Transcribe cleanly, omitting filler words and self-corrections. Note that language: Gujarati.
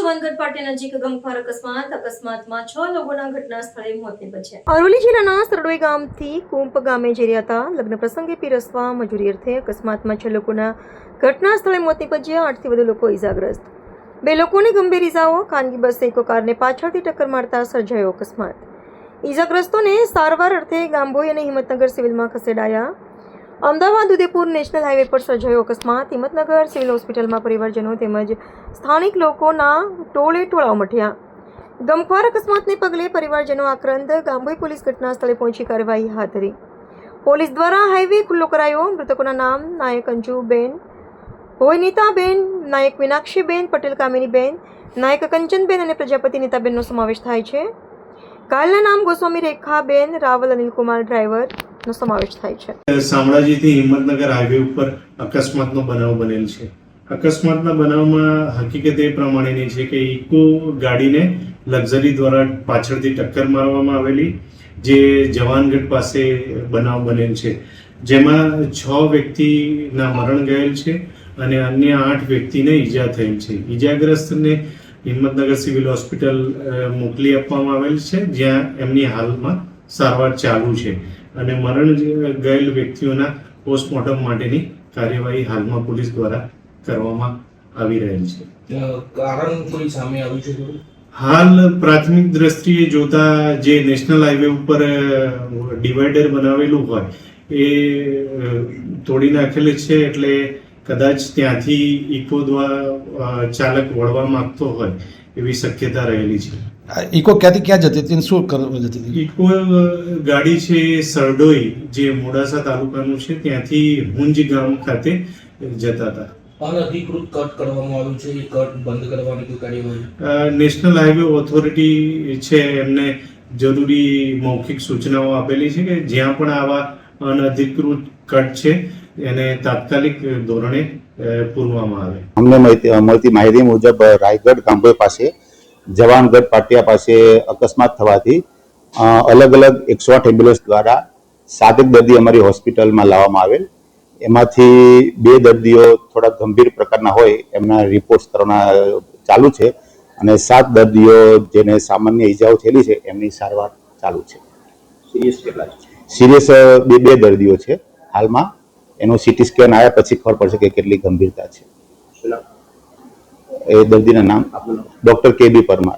જવાનગઢ પાટી નજીક ગમખ્વાર અકસ્માતમાં 6 લોકોના ઘટના સ્થળે મોત નીપજ્યા. અરવલ્લી જિલ્લાના સરડોઈ ગામથી કુંપ ગામે જઈ રહ્યા હતા. લગ્ન પ્રસંગે પીરસવા મજૂરી અર્થે અકસ્માતમાં 6 લોકોના ઘટના સ્થળે મોત નીપજ્યા. 8 થી વધુ લોકો ઇજાગ્રસ્ત. 2 લોકોને ગંભીર ઇજાઓ. ખાનગી બસે ઇકો કારને પાછળથી ટક્કર મારતા સર્જાયો અકસ્માત. ઇજાગ્રસ્તોને સારવાર અર્થે ગામભોઈ અને હિંમતનગર સિવિલમાં ખસેડાયા. અમદાવાદ ઉદયપુર નેશનલ હાઈવે પર સર્જાયો અકસ્માત. હિંમતનગર સિવિલ હોસ્પિટલમાં પરિવારજનો તેમજ સ્થાનિક લોકોના ટોળે ટોળા ઉમટ્યા. ગમખ્વાર અકસ્માતને પગલે પરિવારજનો આક્રંદ. ગામભોઈ પોલીસ ઘટના સ્થળે પહોંચી કાર્યવાહી હાથ ધરી. પોલીસ દ્વારા હાઈવે ખુલ્લો કરાયો. મૃતકોના નામ નાયક અંજુબેન, ભોઈ નીતાબેન, નાયક મીનાક્ષીબેન, પટેલ કામિનીબેન, નાયક કંચનબેન અને પ્રજાપતિ નીતાબેનનો સમાવેશ થાય છે. ઘાયલના નામ ગોસ્વામી રેખાબેન, રાવલ અનિલકુમાર ડ્રાઈવરનો સમાવેશ થાય છે. શામળાજીથી હિંમતનગર હાઈવે ઉપર અકસ્માતનો બનાવ બનેલ છે. અકસ્માતના બનાવમાં હકીકત એ પ્રમાણેની છે કે ઇકો ગાડીને લક્ઝરી દ્વારા પાછળથી ટક્કર મારવામાં આવેલી, જે જવાનગઢ પાસે બનાવ બનેલ છે, જેમાં 6 વ્યક્તિના મરણ ગયેલ છે અને અન્ય 8 વ્યક્તિને ઈજા થયેલ છે. ઈજાગ્રસ્તને હિંમતનગર સિવિલ હોસ્પિટલ મોકલી આપવામાં આવેલ છે, જ્યાં એમની હાલમાં સારવાર ચાલુ છે અને મરણ ગયેલ વ્યક્તિઓના પોસ્ટમોર્ટમ માટેની કાર્યવાહી હાલમાં પોલીસ દ્વારા કરવામાં આવી રહેલ છે. કારણ કોઈ સામે આવ્યું છે? હાલ પ્રાથમિક દ્રષ્ટિએ જોતા જે નેશનલ હાઈવે ઉપર ડિવાઈડર બનાવેલું હોય એ તોડી નાખેલું છે, એટલે કદાચ ત્યાંથી ઇકો દ્વારા ચાલક વળવા માંગતો હોય એવી શક્યતા રહેલી છે. ઇકો ક્યાંથી ક્યાં જતી હતી, શું કરવા જતી હતી? ઇકો ગાડી છે સરડોઈ, જે મોડાસા તાલુકાનું છે, ત્યાંથી હુંજ ગામ ખાતે જતા હતા. અનધિકૃત કટ કરવામાં આવ્યું છે, એ કટ બંધ કરવાની કોઈ કાર્યવાહી? નેશનલ હાઈવે ઓથોરિટી છે, એમને જરૂરી મૌખિક સૂચનાઓ આપેલી છે કે જ્યાં પણ આવા અનધિકૃત કટ છે એને તાત્કાલિક ધોરણે પૂરવામાં આવે. અમને મળતી માહિતી મુજબ રાયગઢ ગામભોઈ પાસે જવાનગઢ પાટિયા પાસે અકસ્માત થવાથી અલગ અલગ 108 એમ્બ્યુલન્સ દ્વારા 7 દર્દી અમારી હોસ્પિટલમાં લાવવામાં આવેલ. એમાંથી 2 દર્દીઓ થોડા ગંભીર પ્રકારના હોય, એમના રિપોર્ટ્સ કરવાના ચાલુ છે અને 7 દર્દીઓ જેને સામાન્ય ઈજાઓ થયેલી છે એમની સારવાર ચાલુ છે. સિરિયસ 2 દર્દીઓ છે હાલમાં. એનું સીટી સ્કેન આવ્યા પછી ખબર પડશે કે કેટલી ગંભીરતા છે. એ દર્દીના નામ ડોક્ટર કે બી પરમાર.